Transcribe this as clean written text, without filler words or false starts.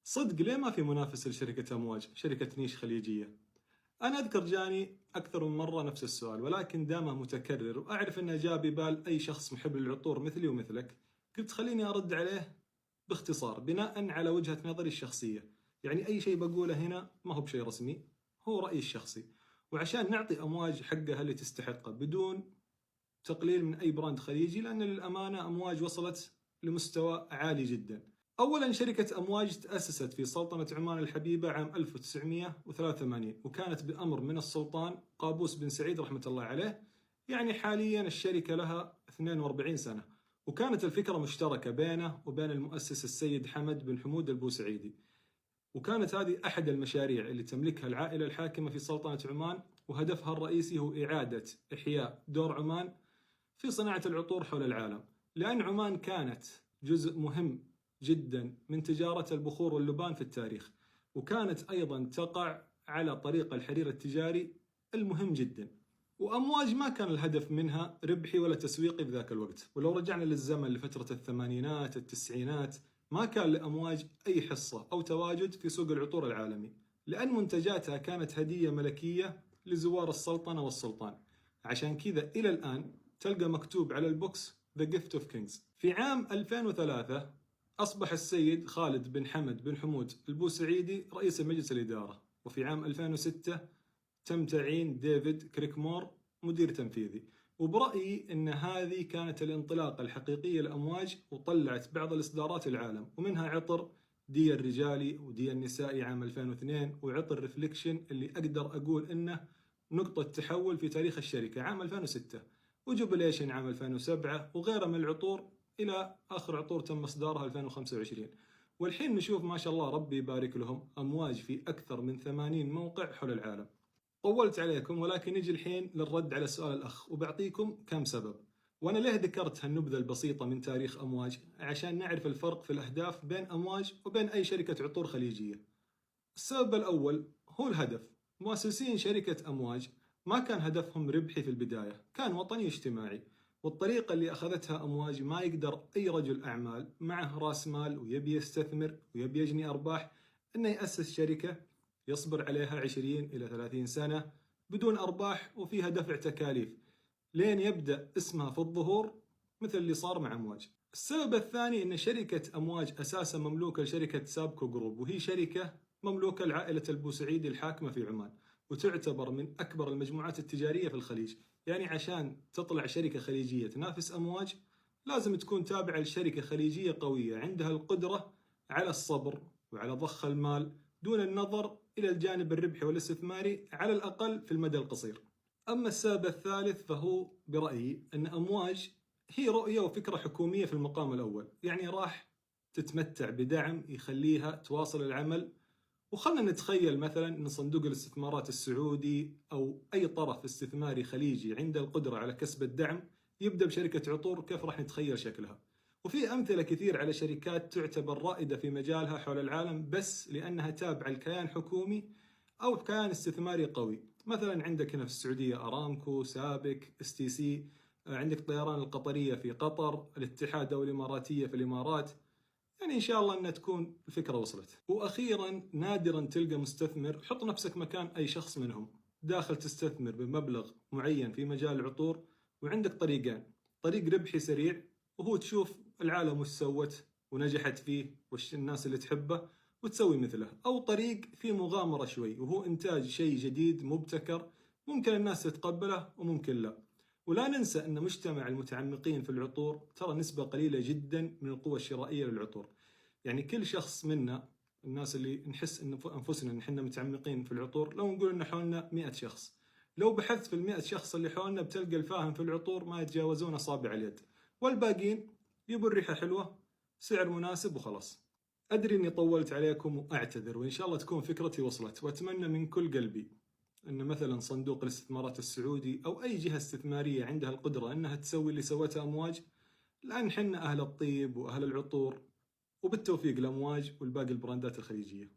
صدق ليه ما في منافس لشركة أمواج، شركة نيش خليجية؟ أنا أذكر جاني أكثر من مرة نفس السؤال، ولكن دامه متكرر وأعرف أنه جاء ببال أي شخص محب للعطور مثلي ومثلك، قلت خليني أرد عليه باختصار بناء على وجهة نظري الشخصية. يعني أي شيء بقوله هنا ما هو بشيء رسمي، هو رأيي الشخصي، وعشان نعطي أمواج حقها اللي تستحقه بدون تقليل من أي براند خليجي، لأن للأمانة أمواج وصلت لمستوى عالي جدا. أولا، شركة أمواج تأسست في سلطنة عمان الحبيبة عام 1983، وكانت بأمر من السلطان قابوس بن سعيد رحمة الله عليه. يعني حاليا الشركة لها 42 سنة، وكانت الفكرة مشتركة بينه وبين المؤسس السيد حمد بن حمود البوسعيدي، وكانت هذه أحد المشاريع اللي تملكها العائلة الحاكمة في سلطنة عمان، وهدفها الرئيسي هو إعادة إحياء دور عمان في صناعة العطور حول العالم، لأن عمان كانت جزء مهم جدا من تجارة البخور واللبان في التاريخ، وكانت أيضا تقع على طريق الحرير التجاري المهم جدا. وأمواج ما كان الهدف منها ربحي ولا تسويقي في ذاك الوقت، ولو رجعنا للزمن لفترة الثمانينات التسعينات ما كان لأمواج أي حصة أو تواجد في سوق العطور العالمي، لأن منتجاتها كانت هدية ملكية لزوار السلطنة والسلطان. عشان كذا إلى الآن تلقى مكتوب على البوكس The Gift of Kings. في عام 2003 أصبح السيد خالد بن حمد بن حمود البوسعيدي رئيس مجلس الإدارة، وفي عام 2006 تم تعيين ديفيد كريكمور مدير تنفيذي. وبرأيي أن هذه كانت الانطلاقة الحقيقية لأمواج، وطلعت بعض الإصدارات العالم، ومنها عطر دي الرجالي ودي النسائي عام 2002، وعطر ريفليكشن اللي أقدر أقول أنه نقطة تحول في تاريخ الشركة عام 2006، وجوبليشن عام 2007، وغيرها من العطور إلى آخر عطور تم إصدارها 2025. والحين نشوف ما شاء الله ربي يبارك لهم أمواج في أكثر من 80 موقع حول العالم. طولت عليكم، ولكن نجي الحين للرد على سؤال الأخ، وبعطيكم كم سبب. وأنا ليه ذكرت هالنبذة البسيطة من تاريخ أمواج؟ عشان نعرف الفرق في الأهداف بين أمواج وبين أي شركة عطور خليجية. السبب الأول هو الهدف. مؤسسين شركة أمواج ما كان هدفهم ربحي في البداية، كان وطني اجتماعي. والطريقة اللي أخذتها أمواج ما يقدر أي رجل أعمال معه رأس مال ويبي يستثمر ويبي يجني أرباح إنه يأسس شركة يصبر عليها 20 إلى 30 سنة بدون أرباح وفيها دفع تكاليف لين يبدأ اسمها في الظهور، مثل اللي صار مع أمواج. السبب الثاني أن شركة أمواج أساسا مملوكة لشركة سابكو جروب، وهي شركة مملوكة لعائلة البوسعيدي الحاكمة في عمان، وتعتبر من أكبر المجموعات التجارية في الخليج. يعني عشان تطلع شركة خليجية تنافس أمواج لازم تكون تابعة لشركة خليجية قوية عندها القدرة على الصبر وعلى ضخ المال دون النظر إلى الجانب الربحي والاستثماري، على الأقل في المدى القصير. أما السبب الثالث فهو برأيي أن أمواج هي رؤية وفكرة حكومية في المقام الأول، يعني راح تتمتع بدعم يخليها تواصل العمل. وخلنا نتخيل مثلا أن صندوق الاستثمارات السعودي أو أي طرف استثماري خليجي عنده القدرة على كسب الدعم يبدأ بشركة عطور، كيف راح نتخيل شكلها؟ وفي أمثلة كثير على شركات تعتبر رائدة في مجالها حول العالم بس لأنها تابعة لكيان حكومي أو كيان استثماري قوي. مثلا عندك هنا في السعودية أرامكو، سابك، STC، عندك طيران القطرية في قطر، الاتحاد أو الإماراتية في الإمارات. يعني إن شاء الله أن تكون الفكرة وصلت. وأخيرا، نادرا تلقى مستثمر، حط نفسك مكان أي شخص منهم، داخل تستثمر بمبلغ معين في مجال العطور وعندك طريقين: طريق ربحي سريع وهو تشوف العالم وش سوت ونجحت فيه وش الناس اللي تحبه وتسوي مثله، أو طريق فيه مغامرة شوي وهو إنتاج شيء جديد مبتكر ممكن الناس تتقبله وممكن لا. ولا ننسى أن مجتمع المتعمقين في العطور ترى نسبة قليلة جدا من القوة الشرائية للعطور. يعني كل شخص منا، الناس اللي نحس أن أنفسنا إن إحنا متعمقين في العطور، لو نقول إن حولنا 100 شخص، لو بحثت في ال100 شخص اللي حولنا بتلقى الفاهم في العطور ما يتجاوزون أصابع اليد، والباقيين يبون ريحة حلوة، سعر مناسب وخلاص. أدري إني طولت عليكم وأعتذر، وإن شاء الله تكون فكرتي وصلت، وأتمنى من كل قلبي أن مثلا صندوق الاستثمارات السعودي أو أي جهة استثمارية عندها القدرة أنها تسوي اللي سوتها أمواج، لأن حنا أهل الطيب وأهل العطور، وبالتوفيق لأمواج والباقي البراندات الخليجية.